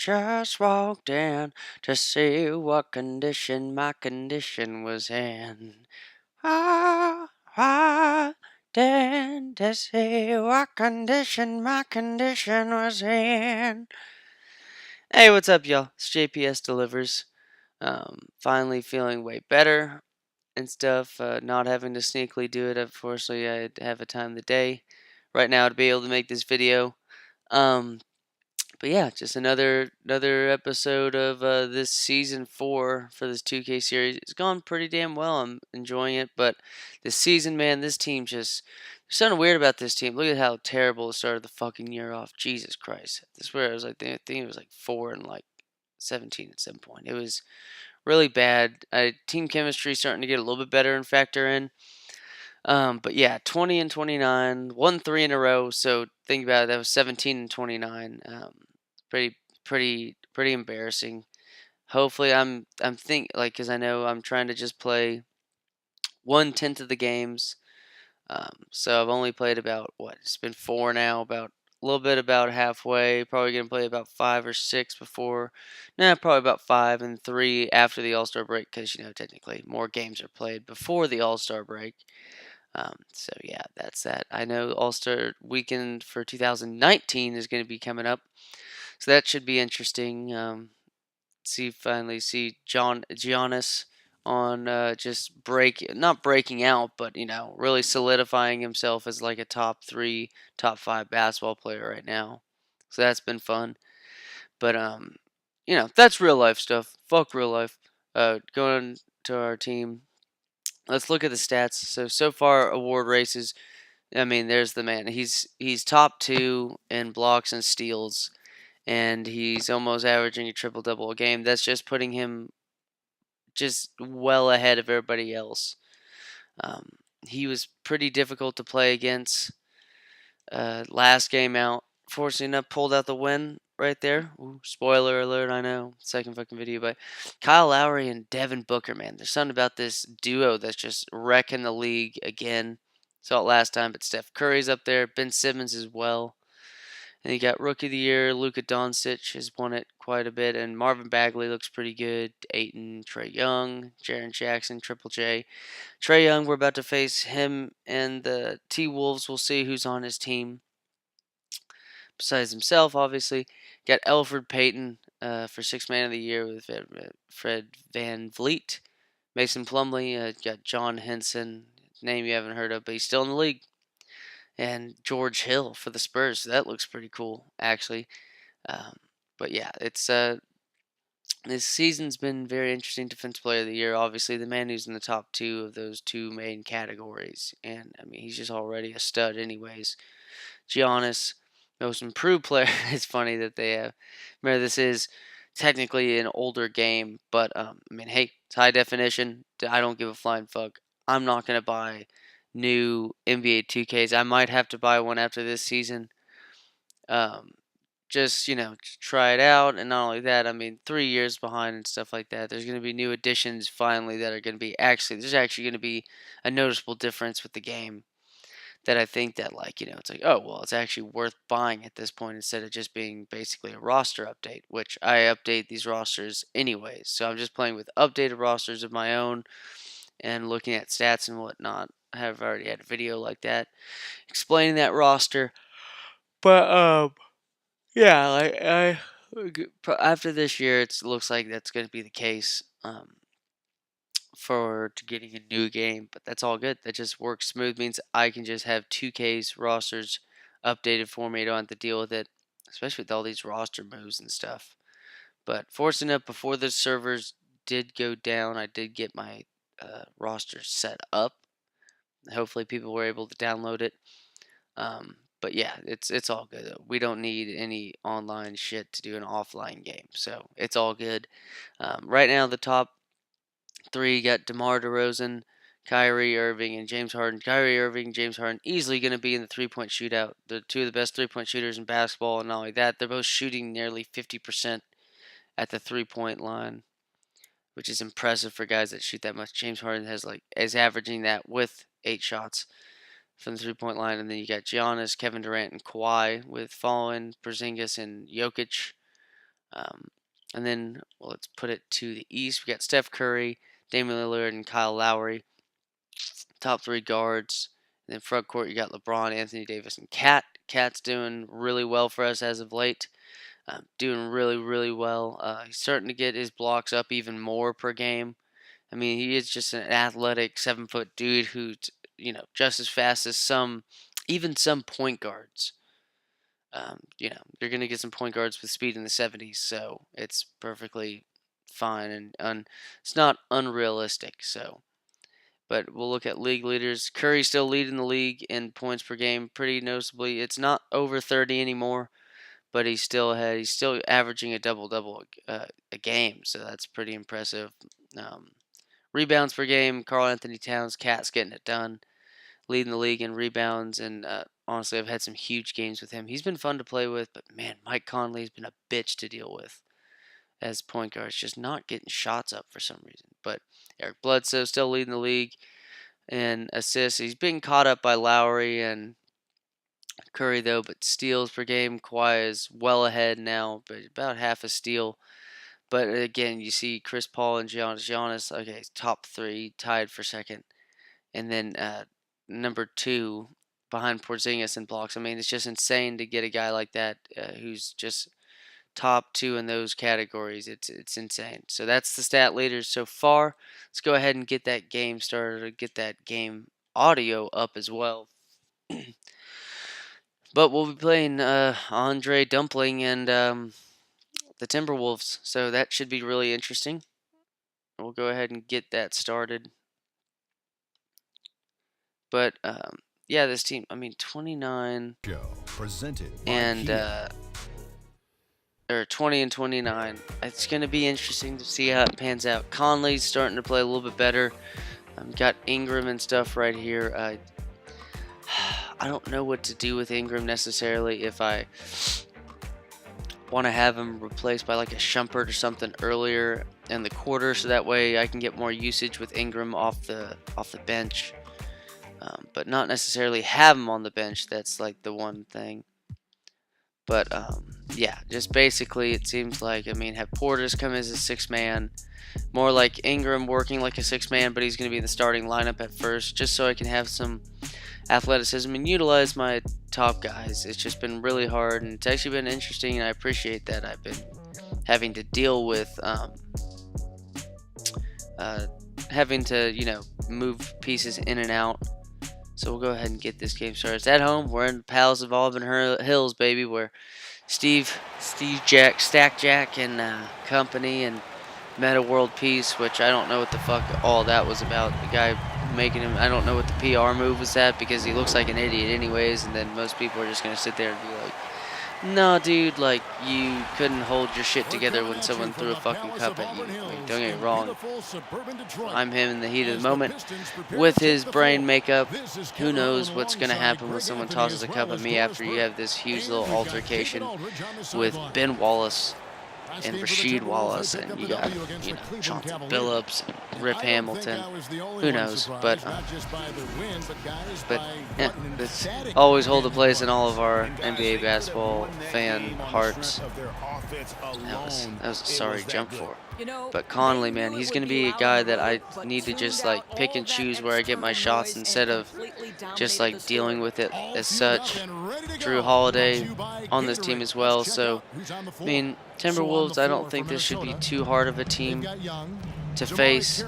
just walked in to see what condition my condition was in. I in to see what condition my condition was in. Hey, what's up, y'all? It's JPS Delivers. Finally feeling way better and stuff. Not having to sneakily do it. Unfortunately, I have a time of the day right now to be able to make this video. Um, but yeah, just another episode of this season 4 for this 2K series. It's gone pretty damn well. I'm enjoying it, but this season, man, this team just there's something weird about this team. Look at how terrible it started the fucking year off. Jesus Christ, this is where I was like, I think it was like 4 and like 17 at some point. It was really bad. Team chemistry starting to get a little bit better and factor in. But yeah, 20 and 29, won 3 in a row. So think about it, that was 17 and 29. Pretty embarrassing. Hopefully, I'm think like because I know I'm trying to just play 1/10 of the games. So I've only played about what it's been 4 now, about a little bit about halfway. Probably gonna play about 5 or 6 before. Nah, probably about 5 and 3 after the All Star break because technically more games are played before the All Star break. So yeah, that's that. I know All Star Weekend for 2019 is going to be coming up, so that should be interesting. Finally see Giannis on just not breaking out, but really solidifying himself as like a top 3, top 5 basketball player right now. So that's been fun. But that's real life stuff. Fuck real life. Going to our team. Let's look at the stats. So far award races. I mean, there's the man. He's top 2 in blocks and steals, and he's almost averaging a triple double a game. That's just putting him just well ahead of everybody else. He was pretty difficult to play against last game out. Fortunately enough, pulled out the win right there. Ooh, spoiler alert, I know. Second fucking video, but Kyle Lowry and Devin Booker, man. There's something about this duo that's just wrecking the league again. Saw it last time, but Steph Curry's up there. Ben Simmons as well. And you got Rookie of the Year. Luka Doncic has won it quite a bit. And Marvin Bagley looks pretty good. Ayton, Trae Young, Jaren Jackson, Triple J. Trae Young, we're about to face him and the T-Wolves. We'll see who's on his team. Besides himself, obviously. Got Elfrid Payton for Sixth Man of the Year with Fred Van Vliet. Mason Plumlee. Got John Henson. Name you haven't heard of, but he's still in the league. And George Hill for the Spurs. So that looks pretty cool, actually. Um, but yeah, it's this season's been very interesting. Defensive Player of the Year, obviously the man who's in the top 2 of those 2 main categories, and I mean he's just already a stud, anyways. Giannis, Most Improved Player. It's funny that they have. Remember, this is technically an older game, but I mean, hey, it's high definition. I don't give a flying fuck. I'm not gonna buy new NBA 2Ks. I might have to buy one after this season. Um, just try it out, and not only that, I mean 3 years behind and stuff like that. There's going to be new additions finally that are going to be there's actually going to be a noticeable difference with the game that I think that it's like, oh well, it's actually worth buying at this point instead of just being basically a roster update, which I update these rosters anyways. So I'm just playing with updated rosters of my own and looking at stats and whatnot. I have already had a video like that explaining that roster, but yeah, after this year, it looks like that's going to be the case for getting a new game, but that's all good. That just works smooth. Means I can just have 2K's rosters updated for me. I don't have to deal with it, especially with all these roster moves and stuff. But fortunate enough, before the servers did go down, I did get my roster set up. Hopefully, people were able to download it. But yeah, it's all good. We don't need any online shit to do an offline game, so it's all good. Right now, the top 3 got DeMar DeRozan, Kyrie Irving, and James Harden. Kyrie Irving, James Harden, easily going to be in the 3-point shootout. They're 2 of the best 3-point shooters in basketball, and not only that, they're both shooting nearly 50% at the 3-point line, which is impressive for guys that shoot that much. James Harden is averaging that with 8 shots from the 3-point line, and then you got Giannis, Kevin Durant, and Kawhi with following Porzingis and Jokic. Um, and then let's put it to the East. We got Steph Curry, Damian Lillard, and Kyle Lowry. Top 3 guards. And then front court, you got LeBron, Anthony Davis, and Cat. Cat's doing really well for us as of late. Doing really, really well. He's starting to get his blocks up even more per game. I mean, he is just an athletic 7-foot dude who's, just as fast as even some point guards. You're going to get some point guards with speed in the 70s, so it's perfectly fine and it's not unrealistic. So, but we'll look at league leaders. Curry's still leading the league in points per game pretty noticeably. It's not over 30 anymore, but he's still ahead. He's still averaging a double-double a game, so that's pretty impressive. Rebounds per game, Karl Anthony Towns, Cat's getting it done, leading the league in rebounds, and honestly, I've had some huge games with him. He's been fun to play with, but man, Mike Conley's been a bitch to deal with as point guard. It's just not getting shots up for some reason. But Eric Bledsoe still leading the league in assists. He's being caught up by Lowry and Curry, though, but steals per game, Kawhi is well ahead now, but about half a steal. But again, you see Chris Paul and Giannis, okay, top 3, tied for second. And then number 2 behind Porzingis in blocks. I mean, it's just insane to get a guy like that who's just top 2 in those categories. It's insane. So that's the stat leaders so far. Let's go ahead and get that game started, get that game audio up as well. But we'll be playing Andre Dumpling and the Timberwolves, so that should be really interesting. We'll go ahead and get that started. But yeah, this team, I mean, 29 and or 20 and 29. It's going to be interesting to see how it pans out. Conley's starting to play a little bit better. Got Ingram and stuff right here. I don't know what to do with Ingram necessarily. If I want to have him replaced by like a Shumpert or something earlier in the quarter, so that way I can get more usage with Ingram off the bench, but not necessarily have him on the bench. That's like the one thing. But yeah, just basically it seems like, I mean, have Portis come as a 6-man, more like Ingram working like a 6-man, but he's going to be in the starting lineup at first, just so I can have some athleticism and utilize my top guys. It's just been really hard, and it's actually been interesting, and I appreciate that. I've been having to deal with having to move pieces in and out. So we'll go ahead and get this game started. It's at home. We're in Palace of Auburn Hills, baby, where Steve Jack, Stack Jack, and company, and Meta World Peace, which I don't know what the fuck all that was about. The guy making him, I don't know what the PR move was at, because he looks like an idiot anyways, and then most people are just going to sit there and be like, no, dude, like, you couldn't hold your shit together when someone threw a fucking cup at you. I mean, don't get me wrong. I'm him in the heat of the moment. With his brain makeup, who knows what's going to happen when someone tosses a cup at me after you have this huge little altercation with Ben Wallace and Rasheed Wallace, and you got, Chauncey Billups, and Rip Hamilton. Who knows? But yeah, it's always hold a place in all of our NBA basketball fan hearts. That was a sorry jump for. But Conley, man, he's going to be a guy that I need to just like pick and choose where I get my shots instead of just like dealing with it as such. Jrue Holiday on this team as well. So, I mean, Timberwolves, I don't think this should be too hard of a team to face.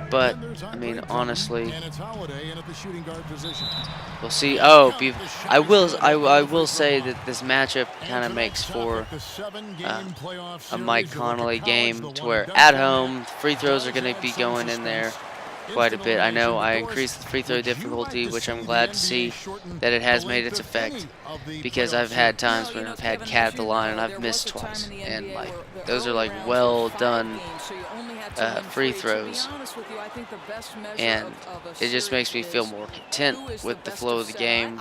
But, I mean, honestly, we'll see. Oh, I will say that this matchup kind of makes for a Mike Conley game, to where at home, free throws are going to be going in there quite a bit. I know I increased the free throw difficulty, which I'm glad to see that it has made its effect, because I've had times when I've had Cat at the line and I've missed twice, and like those are like well done free throws, and it just makes me feel more content with the flow of the game.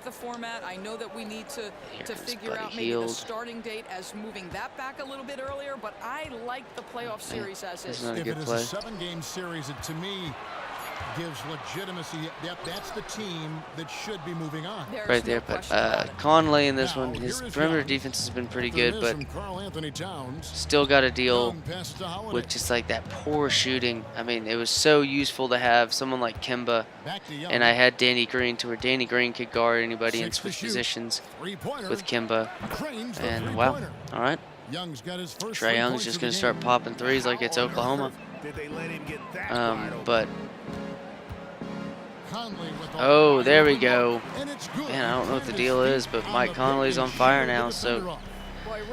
The format. I know that we need to figure out maybe the starting date as moving that back a little bit earlier, but I like the playoff series as is. Not a good play. If it is a 7-game series, to me, gives legitimacy. Yep, that's the team that should be moving on. Right there, but Conley in this one, his perimeter defense has been pretty good, but still got to deal with just like that poor shooting. I mean, it was so useful to have someone like Kemba, and I had Danny Green to where Danny Green could guard anybody and switch positions with Kemba. And wow, all right. Trae Young's just gonna start popping threes like it's Oklahoma. But oh, there we go. Man, I don't know what the deal is, but Mike Conley's on fire now, so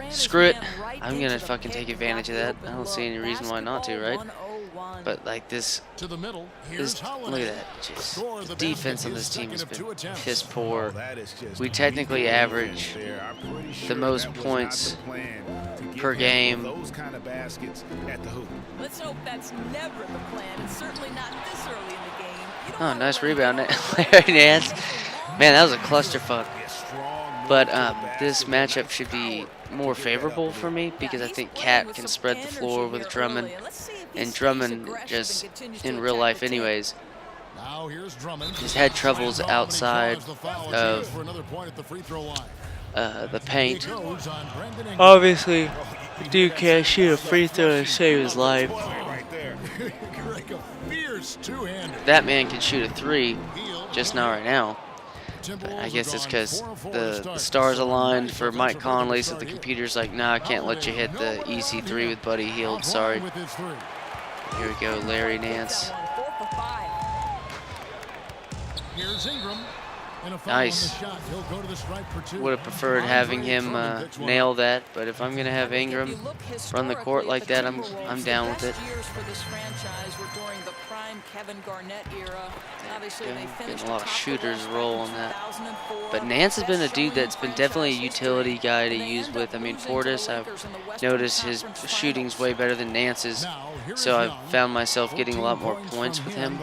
screw it. I'm going to fucking take advantage of that. I don't see any reason why not to, right? But like this, look at that. Just, the defense on this team has been piss poor. We technically average the most points per game. Let's hope that's never the plan. It's certainly not this early in the game. Oh, nice rebound, Larry Nance. Man, that was a clusterfuck. But this matchup should be more favorable for me because I think Cat can spread the floor with Drummond, and Drummond just in real life, anyways, has had troubles outside of the paint. Obviously, dude can't shoot a free throw to save his life. That man can shoot a three, just not right now. But I guess it's because the stars aligned for Mike Conley, so the computer's like, nah, I can't let you hit the easy three with Buddy Hield, sorry. Here we go, Larry Nance. Nice. Would have preferred having him nail that, but if I'm gonna have Ingram run the court like that, I'm down with it. Getting a lot of shooters roll on that. But Nance has been a dude that's been definitely a utility guy to use with. I mean, Portis, I've noticed his shooting's way better than Nance's, so I've found myself getting a lot more points with him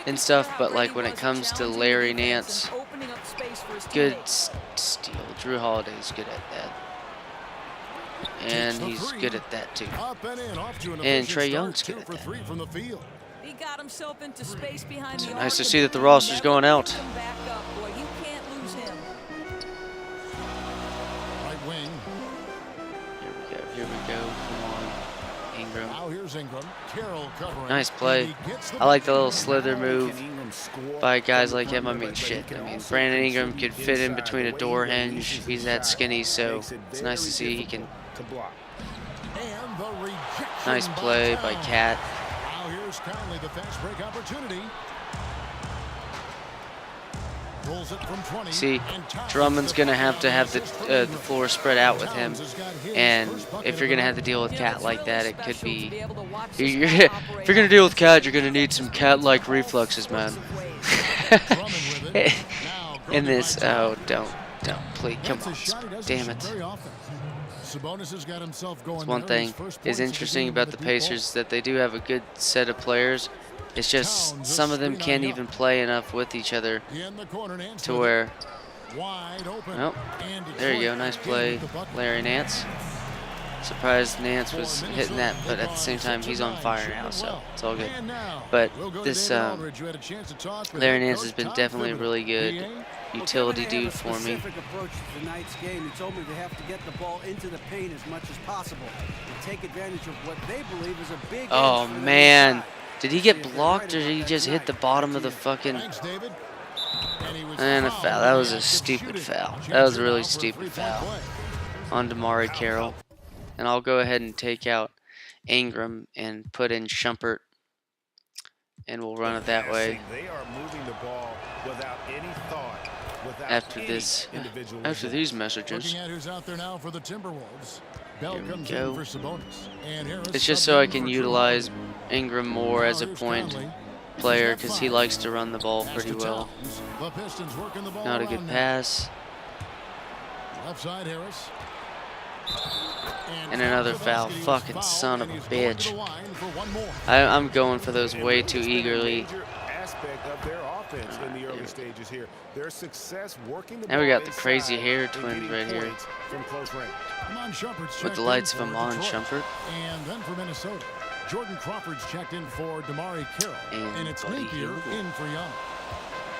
and stuff. But like when it comes to Larry Nance, good steal. Jrue Holiday's good at that. And he's good at that too. And Trae Young's good at that. He got himself into space behind the nice to see that the roster's going out. You can't lose him. Right wing. Here we go. Come on, Ingram. Now here's Ingram. Carroll covering. Nice play. I like the little slither move by guys like him. I mean, shit. I mean, Brandon Ingram could fit in between a door hinge. He's that skinny, so it's nice to see he can. Nice play by Cat. Here's Conley, the fast break opportunity. Rolls it from 20. See, Drummond's gonna have the floor spread out with him, and if you're gonna have to deal with Cat like that, it could be. If you're gonna deal with Cat, you're gonna need some Cat-like reflexes, man. In this, oh, don't, please, come on, damn it. That's one thing is interesting about the Pacers, that they do have a good set of players. It's just some of them can't even play enough with each other to where, oh, there you go, nice play, Larry Nance. Surprised Nance was hitting that, but at the same time, he's on fire now, so it's all good. But this Larry Nance has been definitely a really good utility dude for me. Approach to tonight's game. He told me they have to get the ball into the paint as much as possible and take advantage of what they believe is a big. Oh man, did he get blocked or did he just hit the bottom of the fucking? And a foul. That was a stupid foul. That was a really stupid foul on Damari Carroll. And I'll go ahead and take out Ingram and put in Shumpert, and we'll run it that way. After this, after these messages, here we go. It's just so I can utilize Ingram more as a point player because he likes to run the ball pretty well. Not a good pass. Left side, Harris. And another foul. Fucking son of a bitch. I'm going for those way too eagerly. Now we got the crazy hair twins right here. With the lights of Amon Shumpert. Jordan Crawford's checked in for Damari Carroll. And it's Napier in for Young.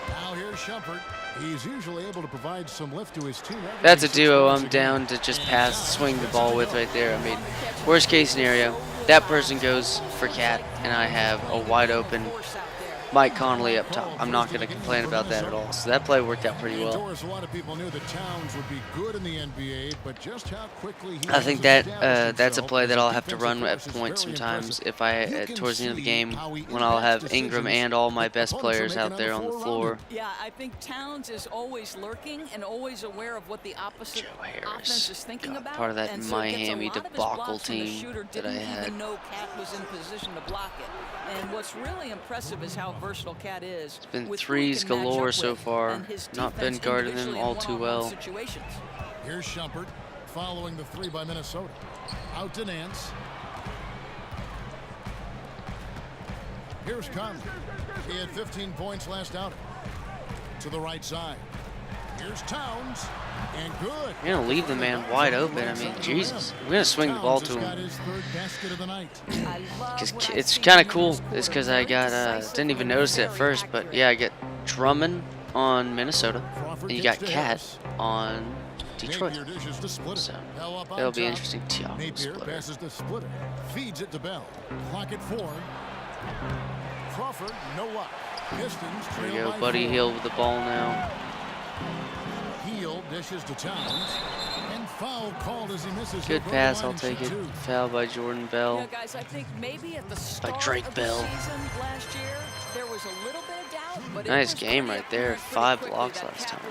Now here's Shumpert. He's usually able to provide some lift to his team. That's a duo I'm down to just swing the ball with right there. I mean, worst case scenario, that person goes for Cat, and I have a wide open Mike Conley up top. I'm not going to complain about that at all. So that play worked out pretty well. A lot of people knew that Towns would be good in the NBA, but just how quickly I think that's a play that I'll have to run at points sometimes if I towards the end of the game when I'll have Ingram and all my best players out there on the floor. Yeah, I think Towns is always lurking and always aware of what the opposite offense is thinking about. Part of that Miami debacle team that I had. Even know Cat was in position to block it. And what's really impressive is how versatile Cat is. It's been threes galore so far. Not been guarding them all too well. Here's Shumpert following the three by Minnesota. Out to Nance. Here's Conley. He had 15 points last outing. To the right side. Here's Towns. And good. You're going to leave the man wide open. I mean, Jesus. We're going to swing the ball to him. It's kind of cool. It's because I got, didn't even notice it at first, but yeah, I get Drummond on Minnesota, and you got Cat on Detroit. So it'll be interesting. Splitter. Feeds it to Bell. Clock at 4. Crawford, no luck. Pistons. There we go. Buddy Hield with the ball now. Heel dishes to Towns. And foul called as he misses. Good pass, I'll take it. Foul by Jordan Bell. Yeah, guys, I think maybe at the start by Drake of Bell. the season last year, there was a little bit of doubt, but nice game right there. 5 blocks last time.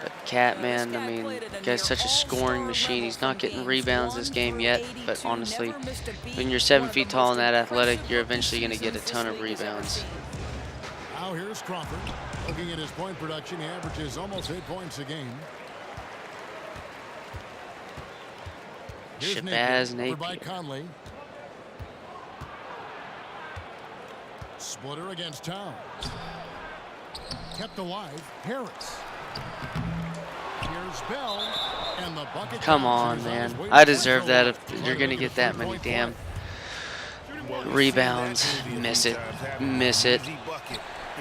But Cat, man, I mean, the guy's such a scoring machine. He's not getting rebounds this game yet, but honestly, when you're 7 feet tall and that athletic, you're eventually going to get a ton of rebounds. Now here's Crawford. Looking at his point production, he averages almost 8 points a game. Shabazz Napier. By Conley. Splitter against Towns. Kept alive. Harris. Here's Bell. And the bucket. Come on, man. I deserve that if you're going to get that many damn rebounds. Miss it. Miss it.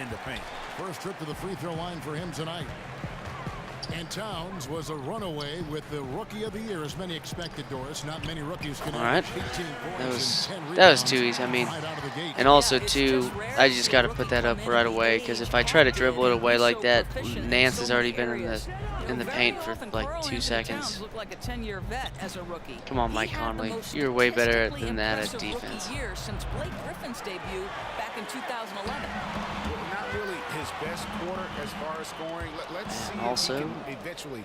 In the paint. First trip to the free throw line for him tonight. And Towns was a runaway with the Rookie of the Year, as many expected, Doris. Not many rookies can. All right. That was too easy. I mean, and also too, I just got to put that up right away because if I try to dribble it away like that, Nance has already been in the paint for like 2 seconds. Come on, Mike Conley. You're way better than that at defense. Since Blake Griffin's debut back in 2011. Not really his best quarter as far as scoring. Let's see. Also,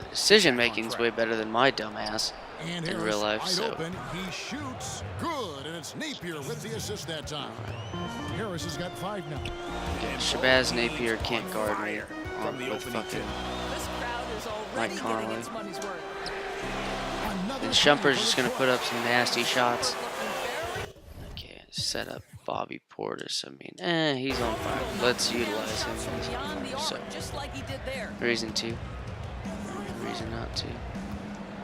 decision making is way better than my dumbass in real life. So he shoots good, and it's Napier with the assist that time. Harris has got 5 now. Shabazz Napier can't guard me with fucking Mike Conley. And Shumpert's just gonna put up some nasty shots. Okay, set up Bobby Portis. I mean, he's on fire. Let's utilize him. So, reason to. Reason not to.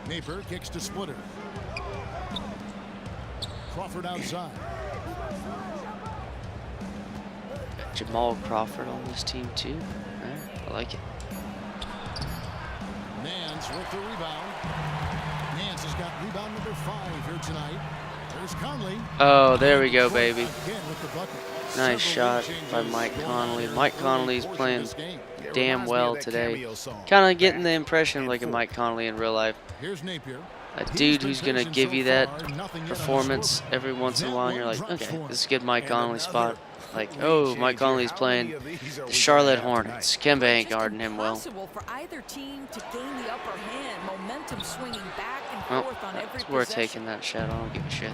Napier kicks to Splitter. Crawford outside. Jamal Crawford on this team too. Right, I like it. Nance with the rebound. Nance has got rebound number 5 here tonight. There's Conley. Oh, there we go, baby. Nice shot by Mike Conley. Mike Conley's playing damn well today. Kind of getting the impression of like a Mike Conley in real life. A dude who's going to give you that performance every once in a while, and you're like, okay, this is a good Mike Conley spot. Like, oh, Mike Conley's playing the Charlotte Hornets. Kemba ain't guarding him well. Well, it's worth taking that shot. I don't give a shit.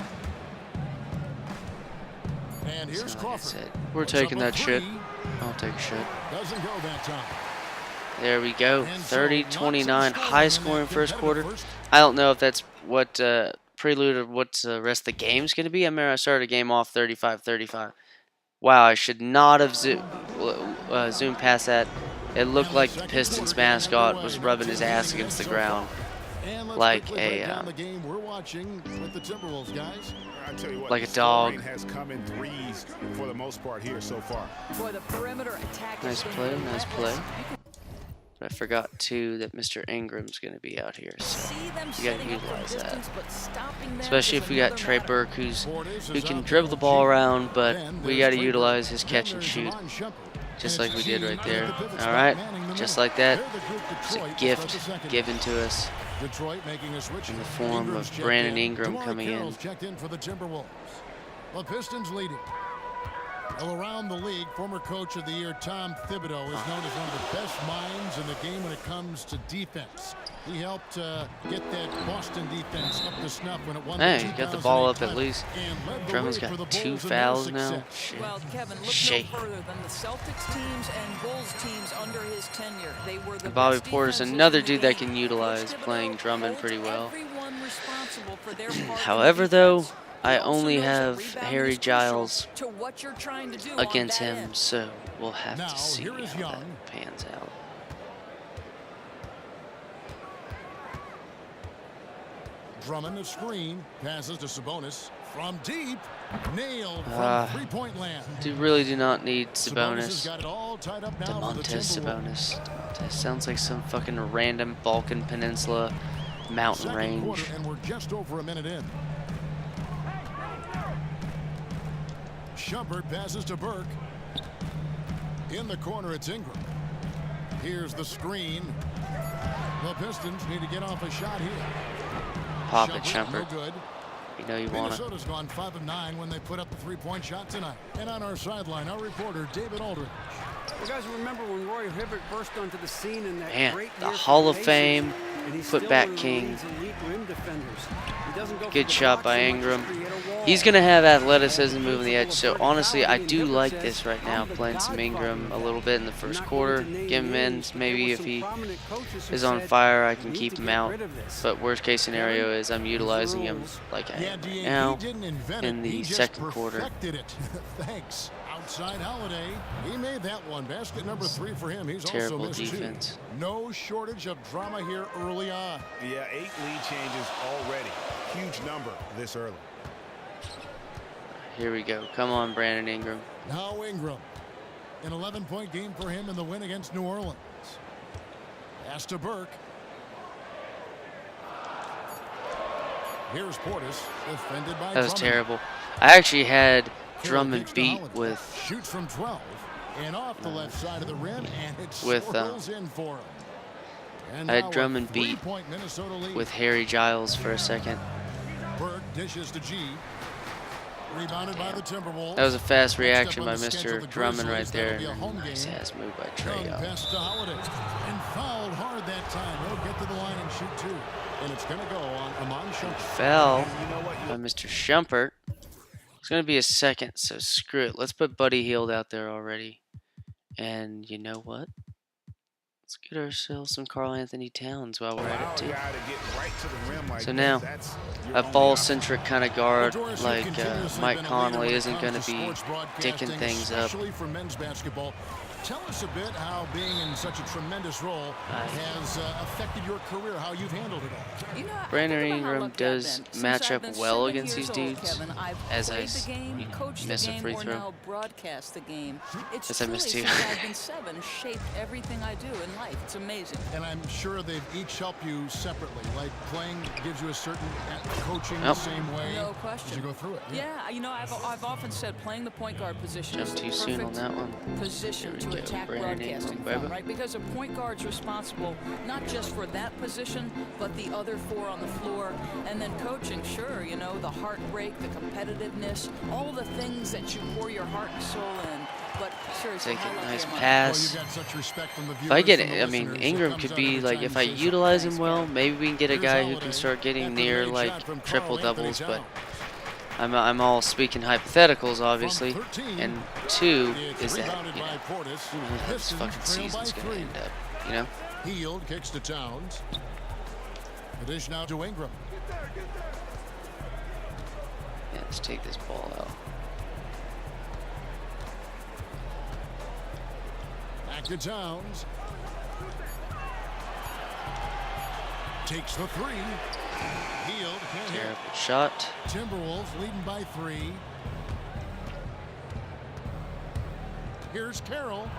And here's Crawford. We're taking that shit. I'll take a shit. Doesn't go that time. There we go. 30-29, high scoring first quarter. I don't know if that's what prelude of what the rest of the game's going to be. I remember I started a game off 35-35. Wow, I should not have zoomed past that. It looked like the Pistons mascot was rubbing his ass against the ground. And let's like quickly break a down the game we're watching with the Timberwolves, guys. I tell you what, like a the dog. scoring has come in threes for the most part here so far. Boy, the perimeter attack Nice play, nice play. But I forgot too that Mr. Ingram's going to be out here, so you got to utilize that. Especially if we got Trey Burke, who can dribble the ball around, but we got to utilize his catch and shoot, just like we did right there. All right, just like that. It's a gift given to us Detroit making a switch in the form of Brandon Ingram coming in. Checked in for the Timberwolves. The Pistons leading. Well, around the league, former coach of the year Tom Thibodeau is known as one of the best minds in the game when it comes to defense. He helped get that Boston defense up to snuff when it won Hey, the got the ball up 2008 at least. and led the Drummond's way for the got 2 Bulls in fouls their now. success. Shit. Well, Kevin, look Shake. no further than the Celtics teams and Bulls teams under his tenure. They were the Bobby best Porter's defenses another in the dude that game. can utilize Coach playing Thibodeau Drummond holds pretty well. everyone responsible for their part in However, though, defense. I He also only knows that have rebounding Harry is crucial Giles to what you're trying to do on against that him, end. so we'll have Now, to see here how is that Young. pans out. Drummond a screen, passes to Sabonis from deep, nailed from three-point land. Really do not need Sabonis has Sabonis. got it all tied up now for the Demontes Timberwolves. Sabonis. Demontes sounds like some fucking random Balkan Peninsula mountain Second range. quarter, and we're just over a minute in. Shumpert passes to Burke. In the corner, it's Ingram. Here's the screen. The Pistons need to get off a shot here. Pop it, No Shumpert. good. You know you want it. Minnesota's gone 5 of 9 when they put up the three-point shot tonight. And on our sideline, our reporter, David Aldridge. You guys remember when Roy Hibbert burst onto the scene in that Man, great the year for Hall of Pacers, Fame and he's put still back one of the king. league's elite rim defenders. He doesn't go for Good the shot block by so much as Ingram. create a wall. He's going to have athleticism moving the edge, so honestly, I do like this right now, playing some Ingram a little bit in the first quarter. Give him in, maybe if he is on fire, I can keep him out. But worst case scenario is I'm utilizing him like I am right now in the second quarter. Thanks. Outside Holiday. He made that one. Basket number 3 for him. He's Terrible also missed defense. 2. No shortage of drama here early on. Yeah, 8 lead changes already. Huge number this early. Here we go. Come on, Brandon Ingram. Now Ingram. An 11-point game for him in the win against New Orleans. Pass to Burke. Here's Portis, defended by That was Drummond. terrible. I actually had Drummond Kicks to beat Holiday. with Shoots from 12 and off the left side of the rim, and it with, swirls in for him. And I had now a Drummond beat 3-point Minnesota lead. with Harry Giles for a second. Burke dishes to G. Rebounded by the Timberwolves. That was a fast Next reaction up by on the schedule, Mr. the Drummond right Grizzlies. there. That'll be a home Nice game. ass move by Trey. Young pass to Holiday. And fouled hard that time. He'll get to the line and shoot 2. And it's going to go on Amon Shumpert. Fell You know what? by Mr. Shumpert. It's going to be a second, so screw it. Let's put Buddy Hield out there already. And you know what? Let's get ourselves some Karl Anthony Towns while we're at it, too. Guy to get right to the rim like So that, now, that's your a only ball-centric kind of guard Doris, like you've continuously Mike been a leader Conley when it isn't going comes to be sports broadcasting, dicking things up. especially for men's basketball. Tell us a bit how being in such a tremendous role has affected your career, how you've handled it all. You know, Brandon think about how Ingram lucky I've does been. Since match I've up been well 7 against years these old, dudes Kevin, I've as I played the game, coached miss the a game, free or throw. now broadcast the game. It's Yes, I truly, missed two. since I've been 7, shaped everything I do in life. It's amazing. And I'm sure they've each helped you separately. Like playing gives you a certain coaching the Yep. same way No as question. you go through it. Yeah, you know, I've often said playing the point guard position is Jumped the too soon on perfect that one. position There to we go, attack Brandon broadcasting Ingram, from, baby. right? Because a point guard's responsible not just for that position, but the other 4 on the floor. And then coaching, sure, you know, the heartbreak, the competitiveness, all the things that you pour your heart and soul in. But seriously, Take how a lucky nice am I? Well, pass. you've got such respect from the If I viewers, get from it, the I mean, listeners. Ingram It could comes be out like, every if time I you say utilize something. him well, maybe we can get a Here's guy who Holiday can start getting after the near made like shot from triple Karl Anthony doubles, but Towns. I'm all speaking hypotheticals, obviously. From 13, And 2 it's is that, rebounded you know, by Portis. who knows how this Pistons fucking trail by season's going to 3. end up, you know? Hield kicks to Towns. The dish now to Ingram. Yeah, let's take this ball out. Back to Towns. Takes the three. Healed. Can't hit. Terrible shot. Timberwolves leading by 3. Here's Carroll.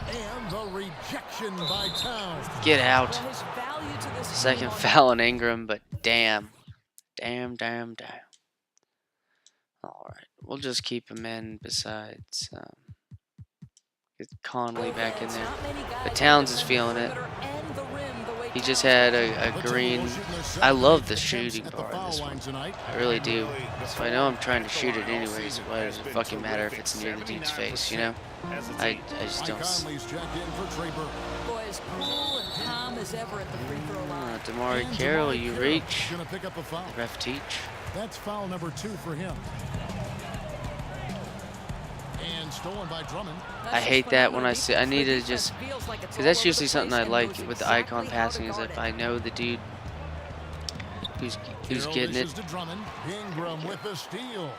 And the rejection by Towns. Get out. Well, his value to this Second team foul on Ingram, but damn. Damn. All right. We'll just keep him in besides get Conley back in there. But Towns is feeling it. He just had a green. I love the shooting bar in this one. I really do. So I know I'm trying to shoot it anyways. Why does it fucking matter if it's near the dude's face, you know? I just don't. Boy, as cool and calm as ever at the free throw line. Damari Carroll, you reach. Gonna pick up a foul. Ref teach. That's foul number 2 for him. And stolen by Drummond. I hate that when I see. I need to just, because that's usually something I like with the icon passing, is if I know the dude who's getting it. To Drummond. Ingram with the steal.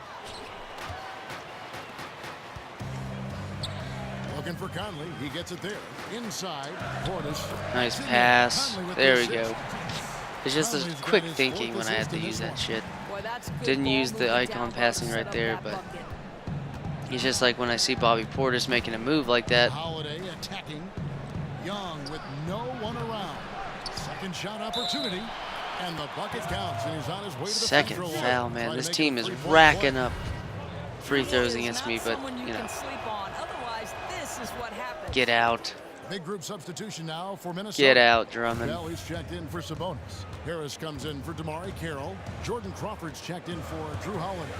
Looking for Conley. He gets it there. Inside. Portis. Nice pass. There we go. It's just a quick thinking when I had to use that shit. Didn't use the icon passing right there, but it's just like when I see Bobby Portis making a move like that. Holiday attacking. Young with no one around. Second shot opportunity. And the bucket counts. And he's on his way to the Second foul, man. This team is racking up free throws against me, but, you know. Get out. Big group substitution now for Minnesota. Get out, Drummond. Bell is checked in for Sabonis. Harris comes in for Damari Carroll. Jordan Crawford's checked in for Jrue Holiday.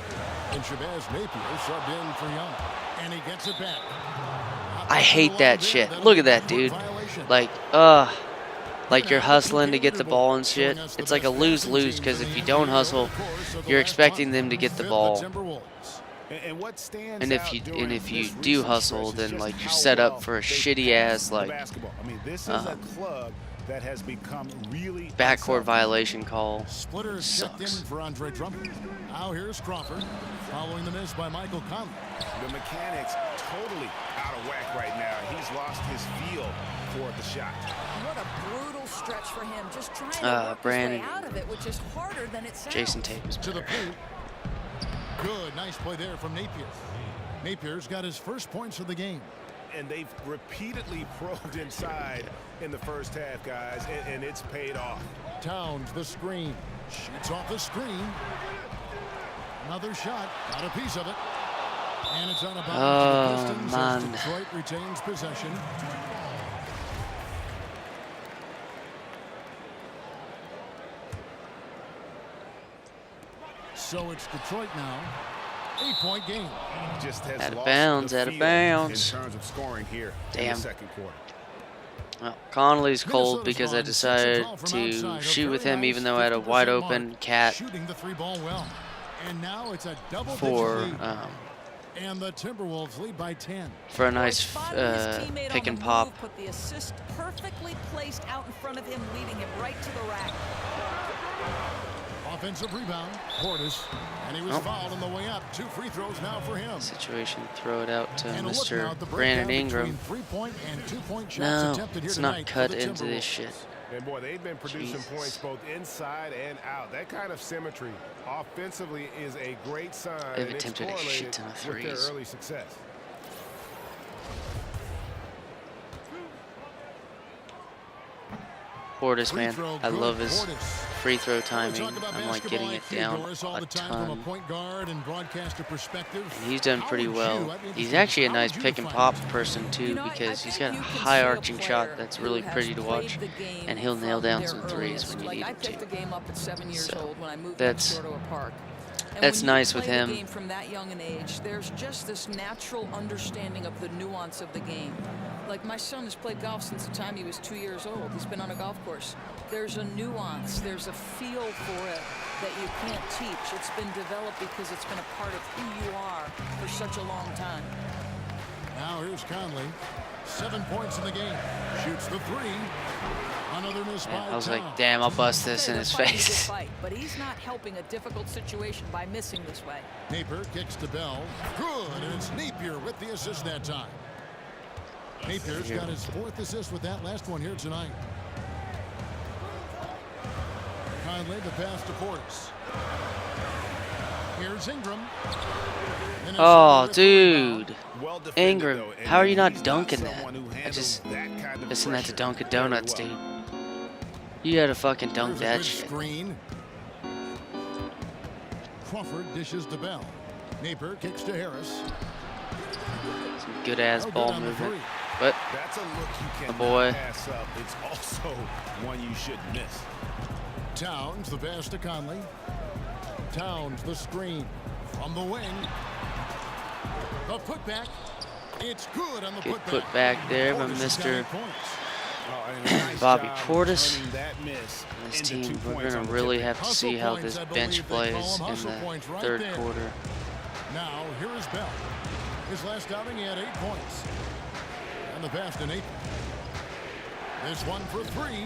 And Shabazz Napier subbed in for Young. And he gets it back. I hate that shit. Look at that, dude. Like you're hustling to get the ball and shit. It's like a lose-lose, because if you don't hustle, you're expecting them to get the ball. And if you do hustle, then like you're set up for a shitty ass like that has become really backcourt violation call. Splitter checked in for Andre Drummond. Now here's Crawford, following the miss by Michael Conley. The mechanics totally out of whack right now. He's lost his feel for the shot. What a brutal stretch for him. Just trying to work his way out of it, which is harder than it sounds. Jason Tate was to the better. paint. Good, nice play there from Napier. Napier's got his first points of the game. And they've repeatedly probed inside in the first half, guys, and it's paid off. Towns, the screen. Shoots off the screen. Another shot. Got a piece of it. And it's on a bounce to the Pistons as Detroit retains possession. So it's Detroit now. 8-point game. Just has Out of lost bounds, the out of feel bounds. in terms of scoring here in Damn. the second quarter. Well, Conley's cold because I decided to shoot with him even though I had a wide open cat Shooting the three ball well. And now it's a double-digit for lead. And the Timberwolves lead by 10. a nice pick and pop. Put the assist perfectly placed out in front of him, leading him right to the rack. Offensive rebound, Portis, and he was fouled on the way up. 2 free throws now for him. Situation, throw it out to And a look now at the Mr. Brandon breakdown Ingram. between 3-point and 2-point shots No, attempted here it's tonight not for cut the into this Timberwolves. shit. And boy, they've been producing Jesus. points both inside and out. That kind of symmetry offensively is a great sign. They've and it's attempted a shit correlated ton of with their threes. early success. Portis, Free man, throw I good, love his Portis. free throw We timing. talk about I'm like basketball getting it IQ, down Doris, all a the time from a ton. point guard and broadcaster perspective. And he's done How pretty would well. you- I'd be He's interested, actually a how nice would you pick and define pop this? person too, You know, because I he's think got a you can high see a arching shot player that's who really has pretty to watch, played the game and he'll nail from down their some threes earliest. when you Like, need I him picked the to. game up at 7 years So, old when I moved that's- next door to a park. And that's when you nice with play the him. game from that young an age, there's just this natural understanding of the nuance of the game. Like, my son has played golf since the time he was 2 years old. He's been on a golf course. There's a nuance, there's a feel for it that you can't teach. It's been developed because it's been a part of who you are for such a long time. Now here's Conley. 7 points in the game. Shoots the three. Another miss by I was Towns. like, damn, I'll bust this in They're his fighting a good face. fight, but he's not helping a difficult situation by missing this way. Napier kicks to Bell. Good, and it's Napier with the assist that time. Napier's got his 4th assist with that last one here tonight. Conley, the pass to Portis. Here's Ingram. Oh, dude. Well defended, Ingram, though, and how are you not he's dunking that? someone who I handles just that kind of listen that to pressure Dunkin' very Donuts, well. dude. You gotta fucking dunk Here's a that good shit. screen. Crawford dishes to Bell. Napier kicks to Harris. Some good ass No good ball on the movement. three. But That's a look you can't boy. pass up. It's also one you shouldn't miss. Towns, the pass to Conley. Towns, the screen. From the wing. The putback. It's good on the good putback. put back there by Portis has got Mr. 8 points. Oh, and a nice Bobby job Portis. turning that miss This into 2 team, we're points gonna on the really tip. have to Hustle see how points, this I bench believe they plays call 'em in hustle the points right third there. quarter. Now, here is Bell. His last outing, he had 8 points. And the pass to Nate. This one for 3.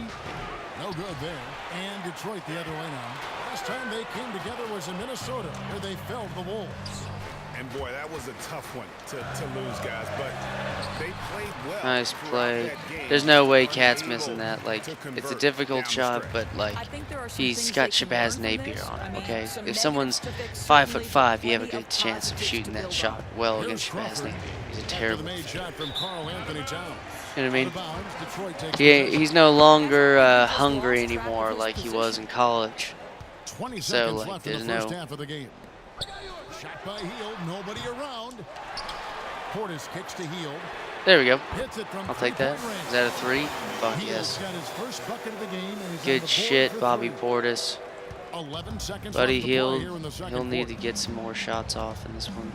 No good there. And Detroit the other way now. Last time they came together was in Minnesota, where they felled the Wolves. And boy, that was a tough one to lose, guys. But they played well. Nice throughout play. that game. There's no way Unable Cat's missing that. Like, to it's a convert difficult down the shot, stretch. but like, I think there are some he's things got they can Shabazz learn from Napier this. on I him. mean, Okay, some if someone's negatives to fix, 5'5", you have a plenty good of chance of positives shooting to that build shot on. well Here's against Shabazz Crawford. Napier. He's a After terrible the made defender. shot from Karl Anthony Towns. You know what I mean? Out of bounds, Detroit takes He's no longer hungry anymore like he was in college. 20 So, seconds like, left in the there's first no- half of the game. Shot by Hield, nobody around. Portis kicks to Hield. There we go. Hits it from I'll take that. three-point range. Is that a 3? Fuck Hield's yes. got his first bucket of the game, and he's on the Good board shit, for Bobby 3. Portis. 11 seconds Buddy left to play Hield, here in the second he'll need to quarter. get some more shots off in this one.